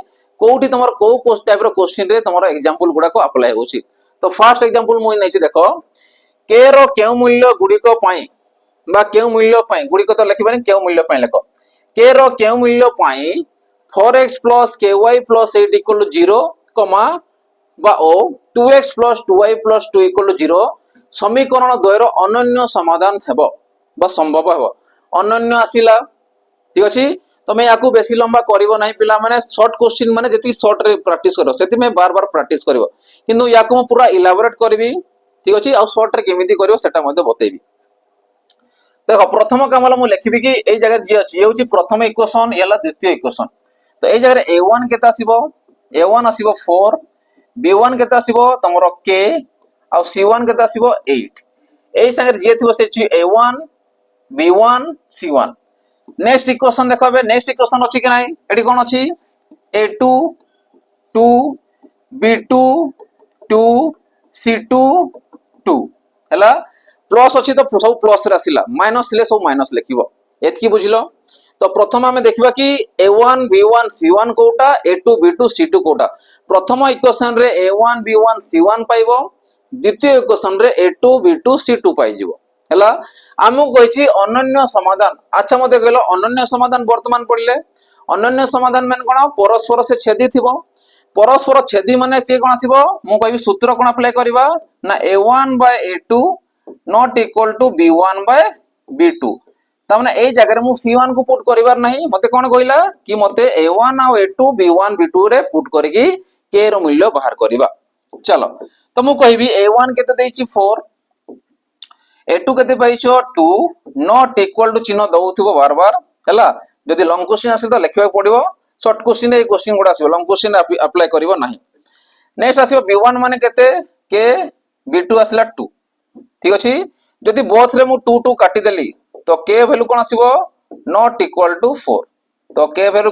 कोउठी तमर को टाइप रो क्वेश्चन रे तमर एग्जांपल गुडा को अप्लाई होछि। तो फर्स्ट एग्जांपल मु नैछि देखो के रो केउ मूल्य गुडी को पई बा केउ मूल्य पई गुडी को तो लिखिबानी केउ मूल्य पई लेखो के रो केउ मूल्य पई 4x plus ky plus 8 equal to 0 कमा बा ओ 2x plus 2y plus 2 equal to 0 समीकरण द्वयर अनन्य समाधान हेबो बा संभव हेबो। अनन्य आसिला ठीक अछि। तमे याकू बेसी लंबा करिवो नाही पिला माने शॉर्ट क्वेश्चन माने जति शॉर्ट रे प्रैक्टिस करो सेति में बार बार प्रैक्टिस करिवो किंतु याकू म पूरा इलाबोरेट करबी ठीक अछि। आ शॉर्ट रे केमिति करिवो सेटा मध्ये बतेबी। देखो प्रथम कामला मु लिखिबी कि एई जगह जे अछि ये होछि प्रथम इक्वेशन याला द्वितीय इक्वेशन। तो एई जगह a1 केता आसीबो a1 आसीबो 4 b1 केता आसीबो तमरो k आ c1 केता आसीबो 8 एई संगे जे थिबो से छि a1 b1 c1। Next equation देखो बे नेक्स्ट इक्वेशन अछि कि नाही एडी कोन अछि a2 2 b2 2 c2 2 हला प्लस अछि तो सब प्लस रे आसिला माइनस ले सब माइनस लिखिबो एतकी बुझिलो। तो प्रथम आमे देखिबा कि a1 b1 c1 Kota a2 b2 c2 Kota. प्रथम इक्वेशन रे a1 b1 c1 पाइबो द्वितीय इक्वेशन रे a2 b2 c2 पाइ जिवो हला। आमु कहिछि अनन्य समाधान। अच्छा मते कहलो अनन्य समाधान वर्तमान पड़िले अनन्य समाधान माने कोन परस्पर से छेदी थिबो परस्पर छेदी माने के कोन आसीबो मु कहबी सूत्र कोन अप्लाई करबा ना a1 by a2 not equal to b1 by b2। तामने एई जगह मु c1 को पुट करिवार नाही मते कोन कहिला कि मते a1 आ a2 b1 b2 रे पुट करिकि k रो मूल्य बाहर करिबा। चलो तो मु कहबी a1 केते देइछि 4 a2 केते पाइछो 2 नॉट इक्वल टू चिन्ह दउथिबो बार बार हला। जदि लॉन्ग क्वेश्चन आसे तो लिखिबा पड़िबो शॉर्ट क्वेश्चन ए क्वेश्चन गुडा आसीबो लॉन्ग क्वेश्चन अप्लाई करिवो नाही। नेक्स्ट आसीबो b1 माने केते k b2 आसला 2 ठीक अछि। जदि बोथ रे मु 2 2 काटि देली तो k वैल्यू कोन आसीबो नॉट इक्वल टू 4 तो k वैल्यू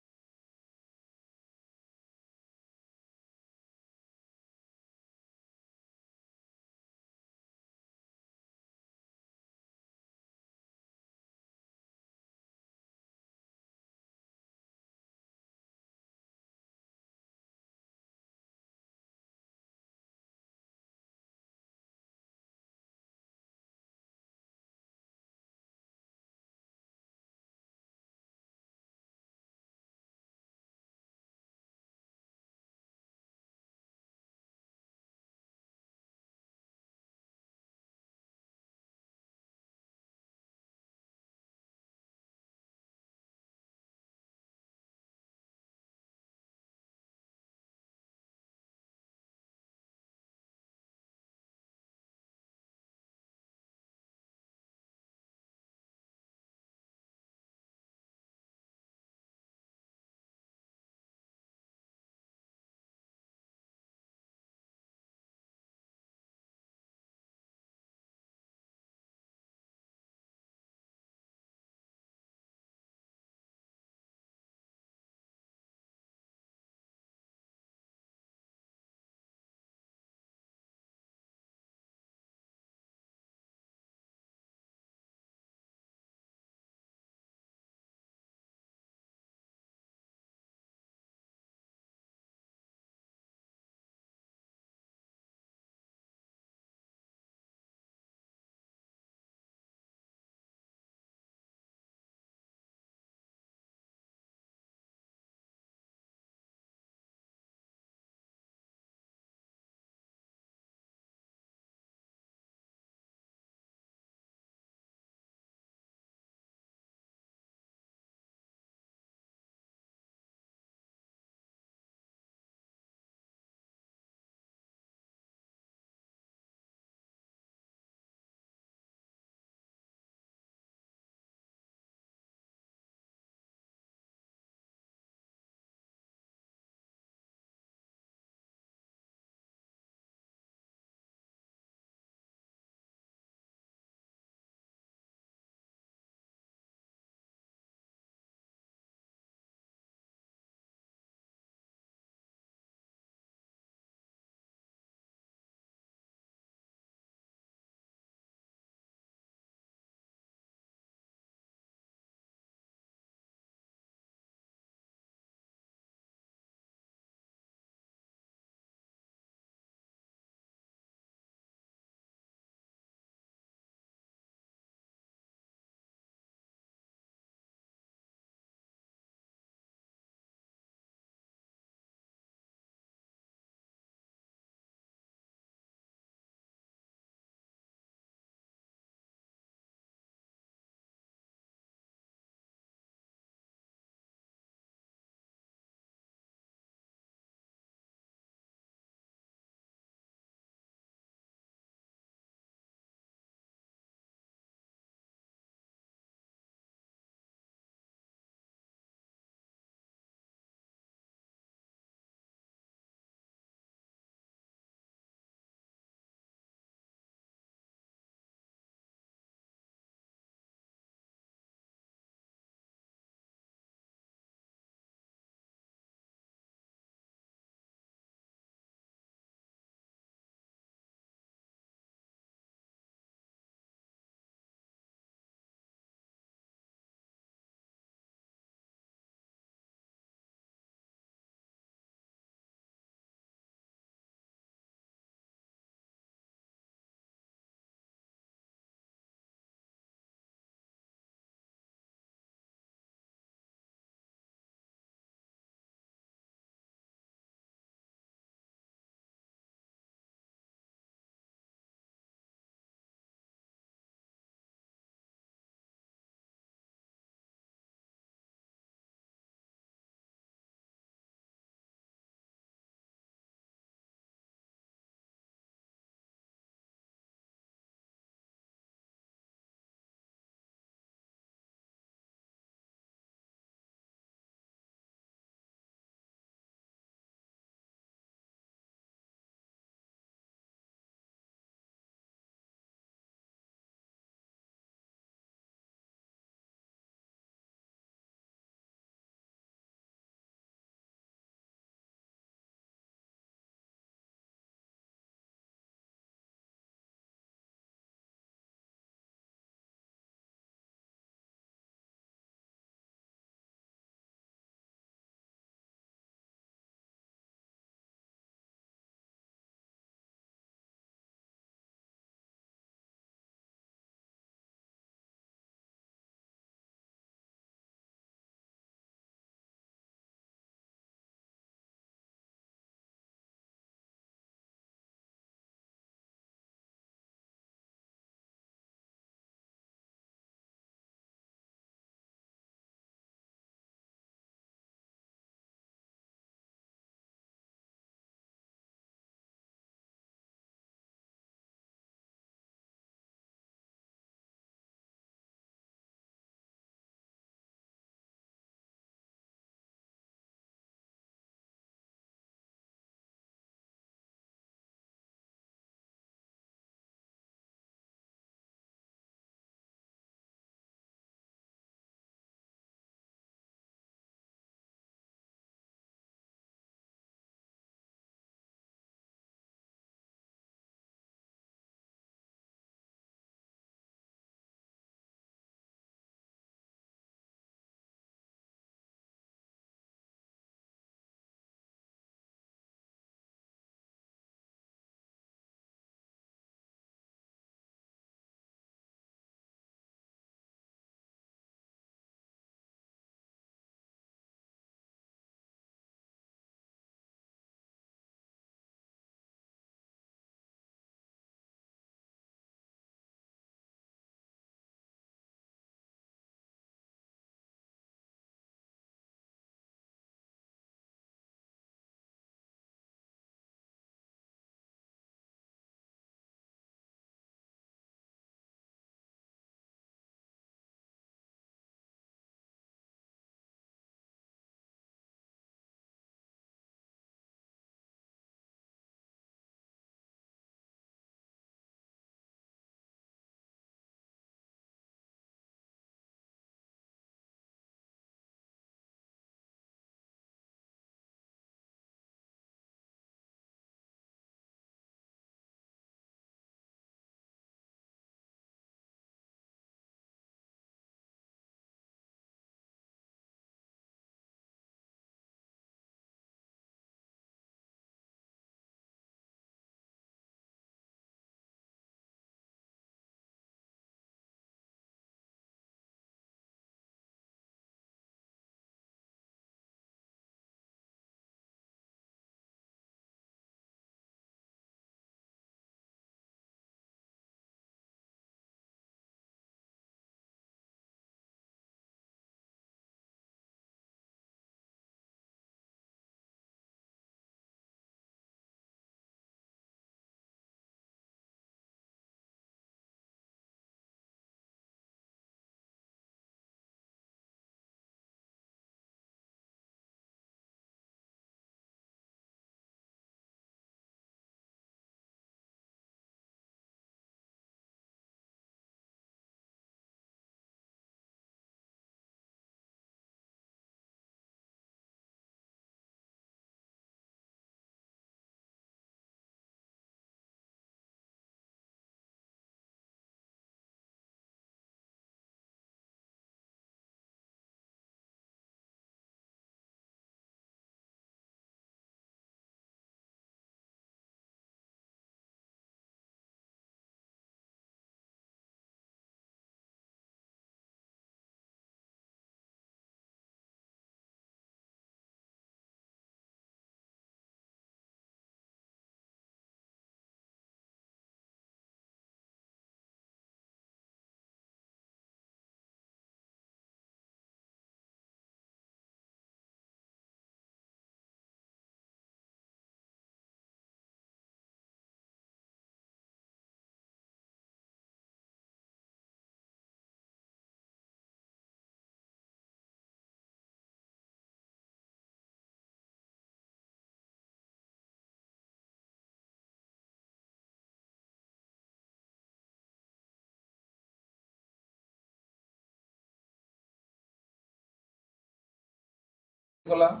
ଗଲା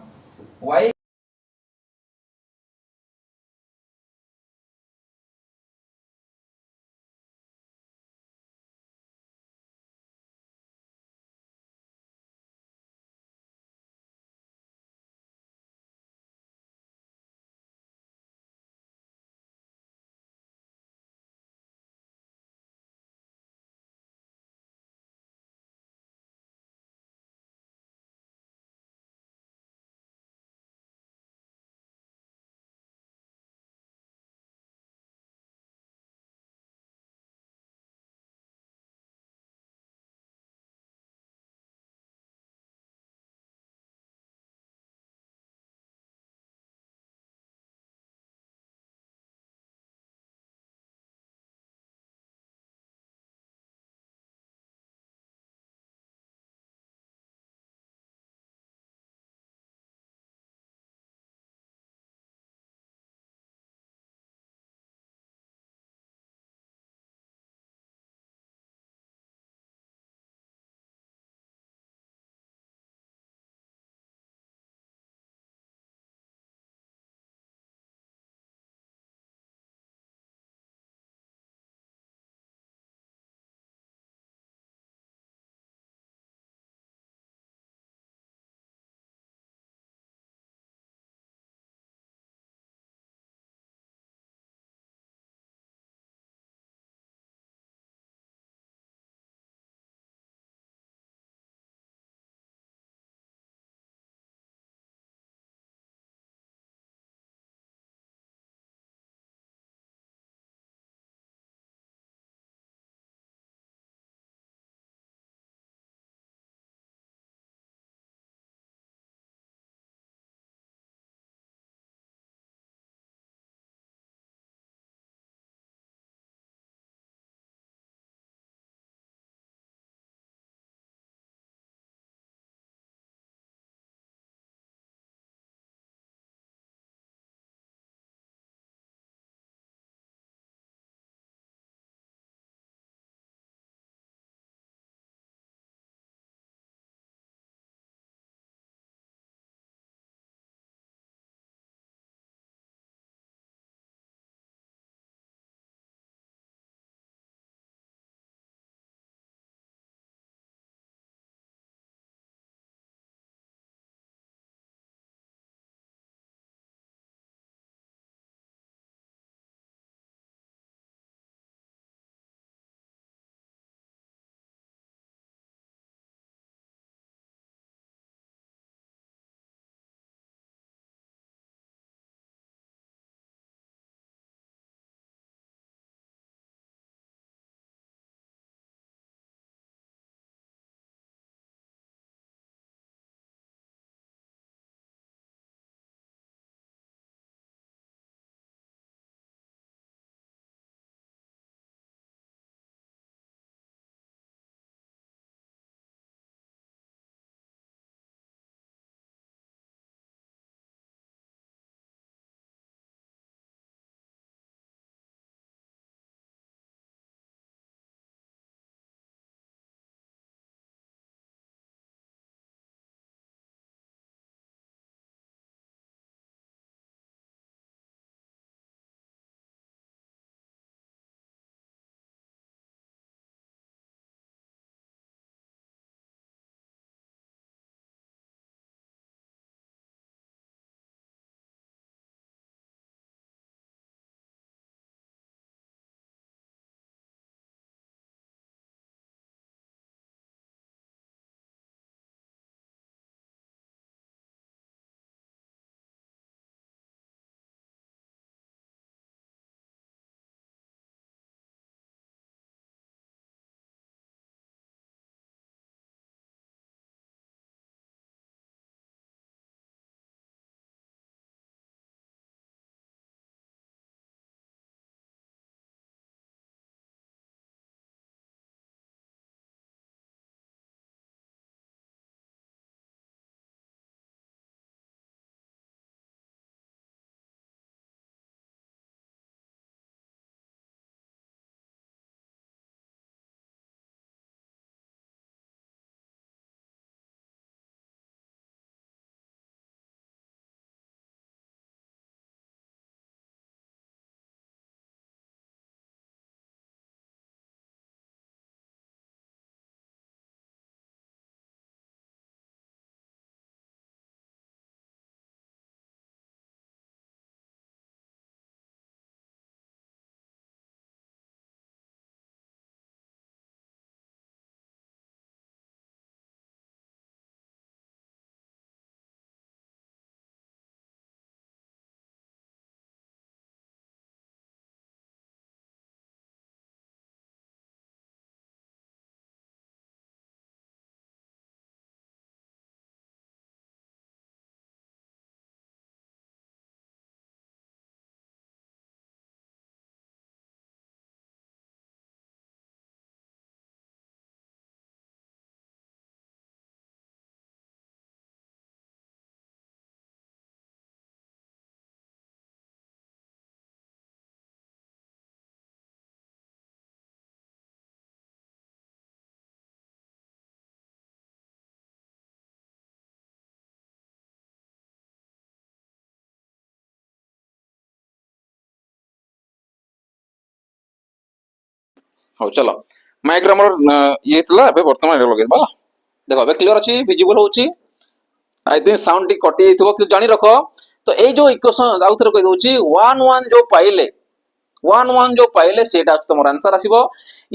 y ହଉ ଚଲ ମାଇକ୍ରେ ଆମର ଇଏ ଥିଲା ଏବେ ବର୍ତ୍ତମାନ ଏଇଟା ଲଗେଇବା ହେଲା। ଦେଖ ଏବେ କ୍ଲିୟର ଅଛି, ଭିଜିବଲ ହଉଛି। ଆଇ ଥିଙ୍କ ସାଉଣ୍ଡ ଟିକେ କଟି ଯାଇଥିବ କିନ୍ତୁ ଜାଣି ରଖ। ତ ଏଇ ଯୋଉ ଇକ୍ୱେସନ ଆଉ ଥରେ କହିଦଉଛି, 1 1 ଯୋଉ ପାଇଲେ 1 1 ଯୋଉ ପାଇଲେ ସେଇଟା ହଉଛି ତମର ଆନ୍ସର ଆସିବ।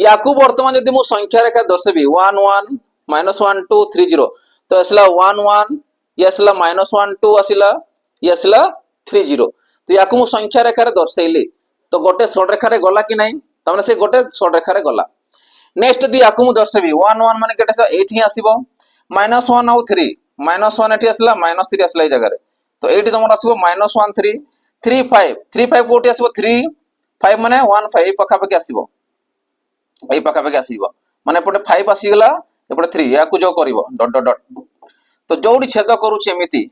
ୟାକୁ ବର୍ତ୍ତମାନ ଯଦି ମୁଁ ସଂଖ୍ୟା ରେଖା ଦର୍ଶେବି 1 1 -1 2 3 0 ତ ଆସିଲା 1 1, ଇଏ ଆସିଲା -1 2 ଆସିଲା, ଇଏ ଆସିଲା 3 0। ତ ୟାକୁ ମୁଁ ସଂଖ୍ୟା ରେଖାରେ ଦର୍ଶେଇଲି ତ ଗୋଟେ ଷଡରେଖାରେ ଗଲା କି ନାହିଁ, ତାମାନେ ସେ ଗୋଟେ ଷଡରେଖାରେ ଗଲା। ନେକ୍ସଟ ଯଦି ୟାକୁ ମୁଁ ଦର୍ଶେବି 1 1 ମାନେ କେତେ ଏଇଠି ହିଁ ଆସିବ, -1 ଆଉ 3, -1 ଏଠି ଆସିଲା, -3 ଆସିଲା ଏଇ ଜାଗାରେ। ତ ଏଇଠି ତମର ଆସିବ -1 3 3 5 3 5 କୋଉଠି ଆସିବ, 3 5 ମାନେ 1 5 ଏଇ ପାଖାପାଖି ଆସିବ, ଏଇ ପାଖାପାଖି ଆସିବ ମାନେ ଏପଟେ 5 ଆସିଗଲା, ଏପଟେ 3, ୟାକୁ ଯୋଉ କରିବ ଡଟ ଡଟ ଡଟ। ତ ଯୋଉଠି ଛେଦ କରୁଛି ଏମିତି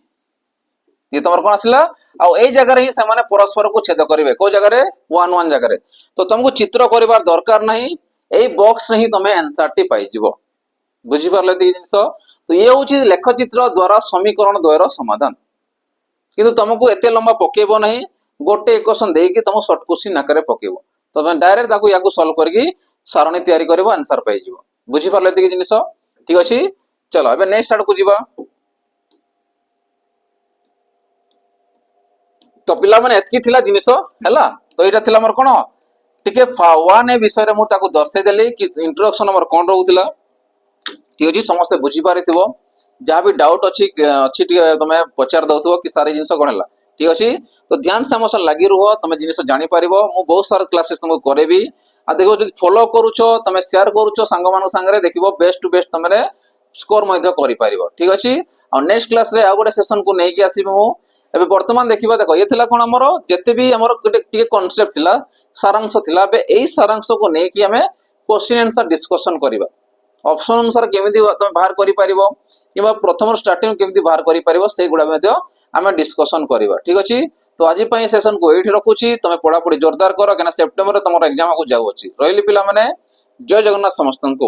ଇଏ ତମର କଣ ଆସିଲା, ଆଉ ଏଇ ଜାଗାରେ ହିଁ ସେମାନେ ପରସ୍ପରକୁ ଛେଦ କରିବେ, କୋଉ ଜାଗାରେ 1 1 ଜାଗାରେ। ତ ତମକୁ ଚିତ୍ର କରିବାର ଦରକାର ନାହିଁ, ଏଇ ବକ୍ସରେ ହିଁ ତମେ ଆନ୍ସର ଟି ପାଇଯିବ। ବୁଝିପାରିଲେ ଏଇ ଜିନିଷ। ତ ଇଏ ହଉଛି ଲେଖଚିତ୍ର ଦ୍ଵାରା ସମୀକରଣ ଦ୍ୱୟର ସମାଧାନ। କିନ୍ତୁ ତମକୁ ଏତେ ଲମ୍ବା ପକେଇବ ନାହିଁ, ଗୋଟେ ଇକ୍ୱେସନ ଦେଇକି ତମକୁ ସର୍ଟ କୋଶ୍ଚିନ୍ ଆକାରରେ ପକେଇବ। ତମେ ଡାଇରେକ୍ଟ ତାକୁ ୟାକୁ ସଲ୍ଭ କରିକି ସାରଣୀ ତିଆରି କରିବ, ଆନ୍ସର ପାଇଯିବ। ବୁଝିପାରିଲେ ଏତିକି ଜିନିଷ, ଠିକ ଅଛି। ଚलो ଏବେ ନେକ୍ସଟ ଆଡକୁ ଯିବା। ତ ପିଲାମାନେ ଏତିକି ଥିଲା ଜିନିଷ ହେଲା। ତ ଏଇଟା ଥିଲା ଆମର କଣ ଟିକେ 1 ଏ ବିଷୟରେ ମୁଁ ତାକୁ ଦର୍ଶେଇ ଦେଲି କି ଇଣ୍ଟ୍ରୋଡକ୍ସନ ଆମର କଣ ରହୁଥିଲା। ଠିକ ଅଛି, ସମସ୍ତେ ବୁଝିପାରିଥିବ। ଯାହା ବି ଡାଉଟ ଅଛି ଟିକେ ତମେ ପଚାରି ଦଉଥିବ କି ସାରି ଜିନିଷ କଣ ହେଲା। ଠିକ ଅଛି, ତ ଧ୍ୟାନ ସେ ମୋ ସହ ଲାଗି ରୁହ, ତମେ ଜିନିଷ ଜାଣିପାରିବ। ମୁଁ ବହୁତ ସାରା କ୍ଲାसेସ୍ ତମକୁ କରେଇବି। ଆଉ ଦେଖିବ ଯଦି ଫଲୋ କରୁଛ, ତମେ ସେୟାର କରୁଛ ସାଙ୍ଗମାନଙ୍କ ସାଙ୍ଗରେ, ଦେଖିବ ବେଷ୍ଟ ଟୁ ବେଷ୍ଟ ତମେ ସ୍କୋର ମଧ୍ୟ କରିପାରିବ। ଠିକ ଅଛି, ଆଉ ନେକ୍ସଟ କ୍ଲାସରେ ଆଉ ଗୋଟେ ସେସନକୁ ନେଇକି ଆସିବି ମୁଁ। ଏବେ ବର୍ତ୍ତମାନ ଦେଖିବା, ଦେଖ ଇଏ ଥିଲା କଣ ଆମର ଯେତେ ବି ଆମର ଗୋଟେ ଟିକେ କନସେପ୍ଟ ଥିଲା, ସାରାଂଶ ଥିଲା। ଏବେ ଏଇ ସାରାଂଶକୁ ନେଇକି ଆମେ କ୍ୱେଶ୍ଚିନ୍ ଆନ୍ସର ଡିସ୍କସନ କରିବା। ଅପସନ ଅନୁସାରେ କେମିତି ତମେ ବାହାର କରିପାରିବ କିମ୍ବା ପ୍ରଥମ ଷ୍ଟାର୍ଟିଂ କେମିତି ବାହାର କରିପାରିବ, ସେଇଗୁଡା ମଧ୍ୟ ଆମେ ଡିସ୍କସନ କରିବା। ଠିକ ଅଛି, ତ ଆଜି ପାଇଁ ସେସନକୁ ଏଇଠି ରଖୁଛି। ତମେ ପଢାପଢି ଜୋରଦାର କର, କାହିଁକିନା ସେପ୍ଟେମ୍ବରରେ ତମର ଏକ୍ଜାମ ଆଗକୁ ଯାଉଅଛି। ରହିଲି ପିଲାମାନେ, ଜୟ ଜଗନ୍ନାଥ ସମସ୍ତଙ୍କୁ।